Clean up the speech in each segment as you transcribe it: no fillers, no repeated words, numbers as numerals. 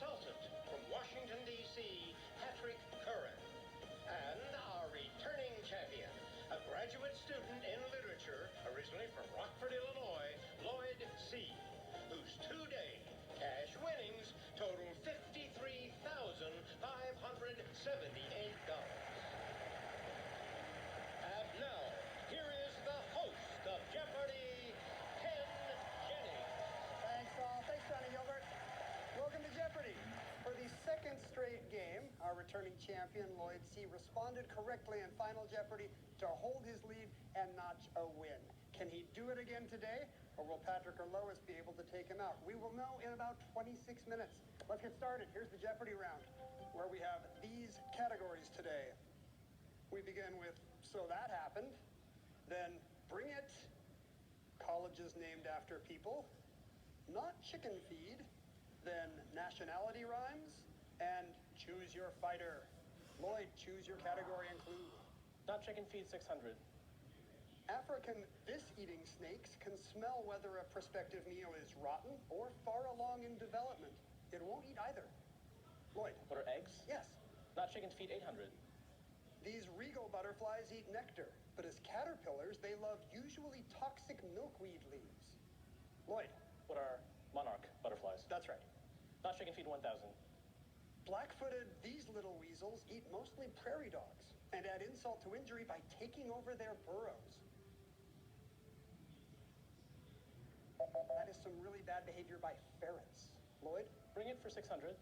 consultant from Washington, D.C., Patrick Curran. And our returning champion, a graduate student in literature, originally from Rockford, Illinois, Lloyd C., whose two-day cash winnings total $53,578. And now, here is the host of Jeopardy, Ken Jennings. Thanks, Paul. Thanks, Johnny Gilbert. Welcome to Jeopardy! For the second straight game, our returning champion, Lloyd C., responded correctly in Final Jeopardy to hold his lead and notch a win. Can he do it again today, or will Patrick or Lois be able to take him out? We will know in about 26 minutes. Let's get started. Here's the Jeopardy round, where we have these categories today. We begin with So That Happened, then Bring It, colleges named after people, Not Chicken Feed, then Nationality Rhymes, and Choose Your Fighter. Lloyd, choose your category and clue. Not Chicken Feed 600. African fish-eating snakes can smell whether a prospective meal is rotten or far along in development. It won't eat either. Lloyd. What are eggs? Yes. Not Chicken Feed 800. These regal butterflies eat nectar, but as caterpillars, they love usually toxic milkweed leaves. Lloyd. What are monarch butterflies? That's right. Not Chicken Feed 1000. Black-footed, these little weasels eat mostly prairie dogs and add insult to injury by taking over their burrows. That is some really bad behavior by ferrets. Lloyd? Bring It for 600.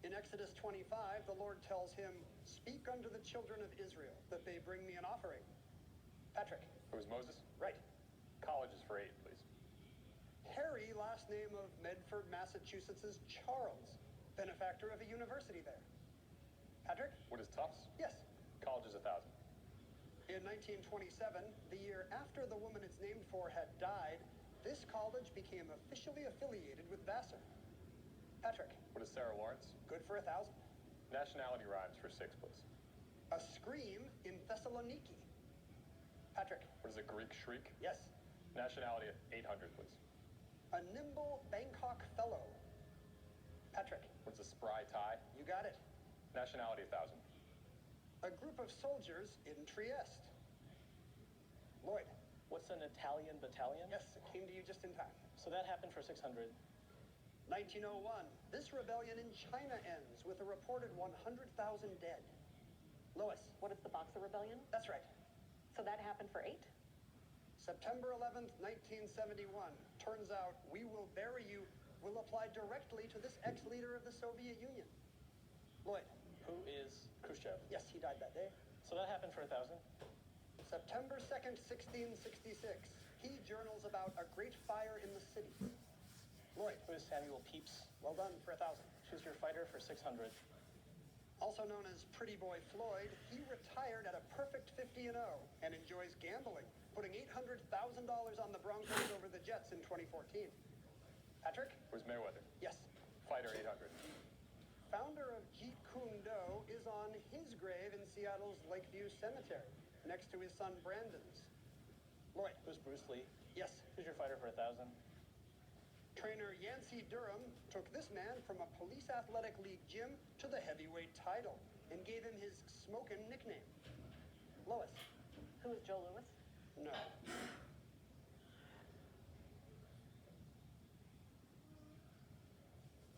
In Exodus 25, the Lord tells him, "Speak unto the children of Israel, that they bring me an offering." Patrick? It was Moses? Right. Colleges for 8, please. Harry, last name of Medford, Massachusetts' Charles, benefactor of a university there. Patrick? What is Tufts? Yes. College is 1,000. In 1927, the year after the woman it's named for had died, this college became officially affiliated with Vassar. Patrick? What is Sarah Lawrence? Good for 1,000. Nationality rhymes for 6, please. A scream in Thessaloniki. Patrick? What is a Greek shriek? Yes. Nationality at 800, please. A nimble Bangkok fellow. Patrick? What's a spry tie? You got it. Nationality 1,000. A group of soldiers in Trieste. Lloyd? What's an Italian battalion? Yes, it came to you just in time. So That Happened for 600. 1901. This rebellion in China ends with a reported 100,000 dead. Lois? What is the Boxer Rebellion? That's right. So That Happened for 8? September 11th, 1971. Turns out We Will Bury You will apply directly to this ex-leader of the Soviet Union. Lloyd? Who is Khrushchev? Yes, he died that day. So That Happened for 1,000. September 2nd, 1666. He journals about a great fire in the city. Lloyd? Who is Samuel Pepys? Well done for 1,000. Choose Your Fighter for 600. Also known as Pretty Boy Floyd, he retired at a perfect 50-0 and enjoys gambling, putting $800,000 on the Broncos over the Jets in 2014. Patrick? Where's Mayweather? Yes. Fighter 800. Founder of Jeet Kune Do is on his grave in Seattle's Lakeview Cemetery, next to his son Brandon's. Lloyd? Who's Bruce Lee? Yes. Choose Your Fighter for 1,000. Trainer Yancey Durham took this man from a police athletic league gym to the heavyweight title and gave him his Smokin' nickname. Lois? Who is Joe Louis? No.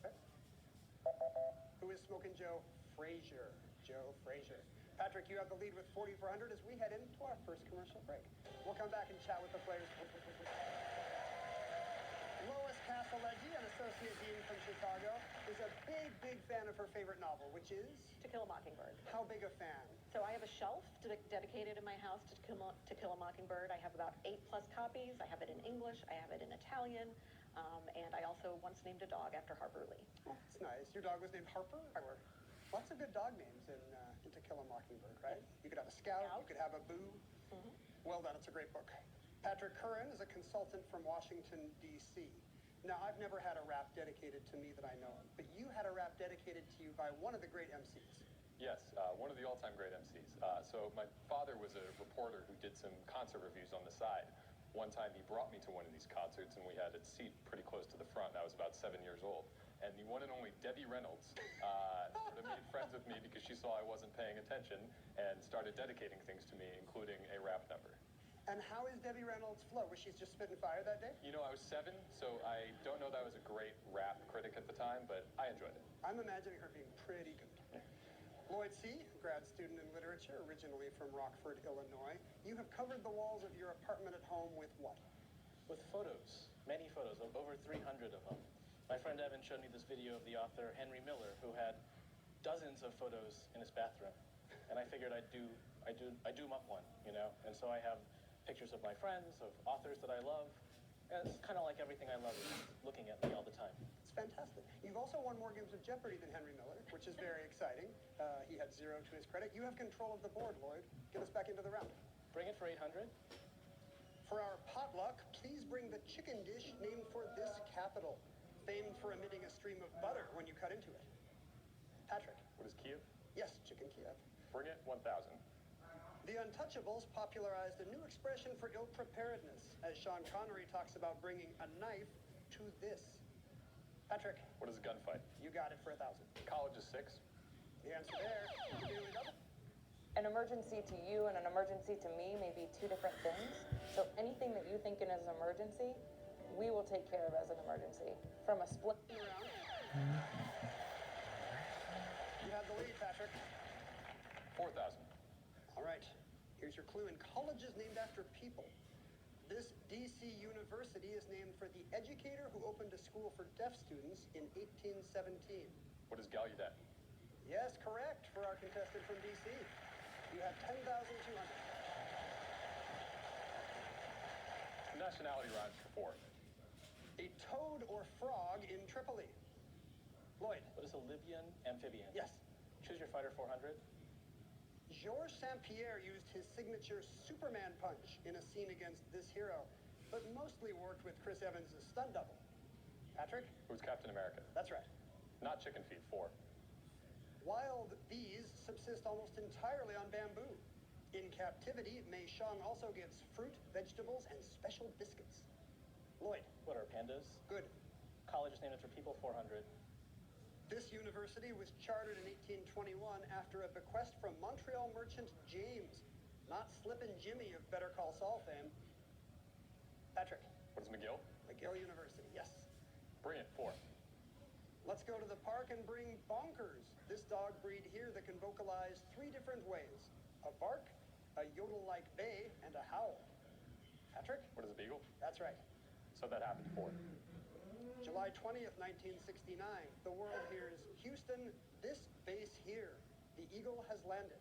Okay. Who is Smokin' Joe? Frazier. Joe Frazier. Patrick, you have the lead with 4,400 as we head into our first commercial break. We'll come back and chat with the players. Lois Castelleggi, an associate dean from Chicago, is a big fan of her favorite novel, which is? To Kill a Mockingbird. How big a fan? So I have a shelf dedicated in my house to Kill a Mockingbird. I have about 8+ copies. I have it in English. I have it in Italian. And I also once named a dog after Harper Lee. Oh, that's nice. Your dog was named Harper? Harper. Lots of good dog names in To Kill a Mockingbird, right? You could have a Scout. You could have a Boo. Mm-hmm. Well done. It's a great book. Patrick Curran is a consultant from Washington, D.C. Now, I've never had a rap dedicated to me that I know of, but you had a rap dedicated to you by one of the great MCs. Yes, one of the all-time great MCs. So my father was a reporter who did some concert reviews on the side. One time he brought me to one of these concerts and we had a seat pretty close to the front. I was about 7 years old. and the one and only Debbie Reynolds sort of made friends with me because she saw I wasn't paying attention and started dedicating things to me, including a rap number. And how is Debbie Reynolds' flow? Was she just spitting fire that day? You know, I was 7, so I don't know that I was a great rap critic at the time, but I enjoyed it. I'm imagining her being pretty good. Lloyd C., grad student in literature, originally from Rockford, Illinois. You have covered the walls of your apartment at home with what? With photos, many photos, of over 300 of them. My friend Evan showed me this video of the author Henry Miller, who had dozens of photos in his bathroom. And I figured I'd do him up one, you know? And so I have pictures of my friends, of authors that I love. And it's kind of like everything I love is looking at me all the time. It's fantastic. You've also won more games of Jeopardy than Henry Miller, which is very exciting. He had 0 to his credit. You have control of the board, Lloyd. Get us back into the round. Bring it for 800. For our potluck, please bring the chicken dish named for this capital, famed for emitting a stream of butter when you cut into it. Patrick. What is Kiev? Yes, chicken Kiev. Bring it 1,000. The Untouchables popularized a new expression for ill-preparedness, as Sean Connery talks about bringing a knife to this. Patrick. What is a gunfight? You got it for 1,000. College is 6. The answer there, nearly double. An emergency to you and an emergency to me may be two different things. So anything that you think in as an emergency, we will take care of as an emergency. From a split Around. You have the lead, Patrick. 4,000. All right, here's your clue. In colleges named after people, this DC university is named for the educator who opened a school for deaf students in 1817. What is Gallaudet? Yes, correct for our contestant from DC. You have 10,200. Nationality rhymes for 4. A toad or frog in Tripoli. Lloyd. What is a Libyan amphibian? Yes. Choose your fighter 400. Georges St. Pierre used his signature Superman punch in a scene against this hero, but mostly worked with Chris Evans' stunt double. Patrick? Who's Captain America? That's right. Not chicken feed, 4. Wild bees subsist almost entirely on bamboo. In captivity, Mei Shang also gets fruit, vegetables, and special biscuits. Lloyd. What are pandas? Good. College is named after people, 400. This university was chartered in 1821 after a bequest from Montreal merchant James, not Slippin' Jimmy of Better Call Saul fame. Patrick. What is McGill? McGill University, yes. Bring it, 4. Let's go to the park and bring Bonkers, this dog breed here that can vocalize 3 different ways. A bark, a yodel-like bay, and a howl. Patrick? What is a beagle? That's right. So that happened, 4. July 20th, 1969. The world hears, Houston, this base here. The Eagle has landed.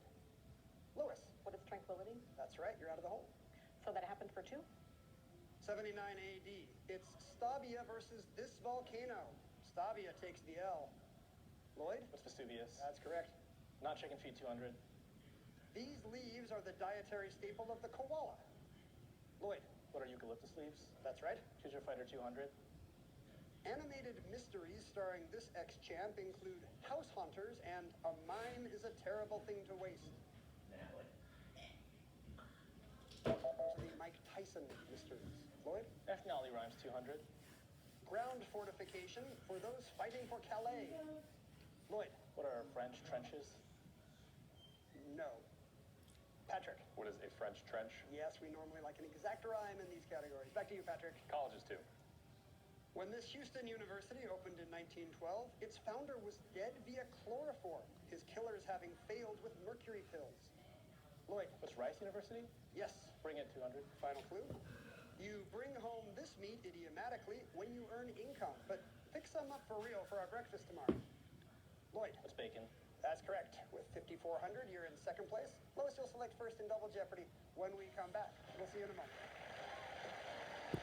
Lewis. What is tranquility? That's right, you're out of the hole. So that happened for 2? 79 AD. It's Stabia versus this volcano. Stabia takes the L. Lloyd? What's Vesuvius? That's correct. Not chicken feed, 200. These leaves are the dietary staple of the koala. Lloyd? What are eucalyptus leaves? That's right. Choose your fighter 200. Animated mysteries starring this ex-champ include House Hunters and A Mine is a Terrible Thing to Waste. Those are the Mike Tyson mysteries. Lloyd? Nationality rhymes, 200. Ground fortification for those fighting for Calais. Lloyd? What are French trenches? No. Patrick? What is a French trench? Yes, we normally like an exact rhyme in these categories. Back to you, Patrick. College is 2. When this Houston University opened in 1912, its founder was dead via chloroform, his killers having failed with mercury pills. Lloyd? What's Rice University? Yes. Bring it, 200. Final clue? You bring home this meat idiomatically when you earn income, but pick some up for real for our breakfast tomorrow. Lloyd? What's bacon? That's correct. With 5,400, you're in second place. Lois, you'll select first in Double Jeopardy when we come back. We'll see you in a moment.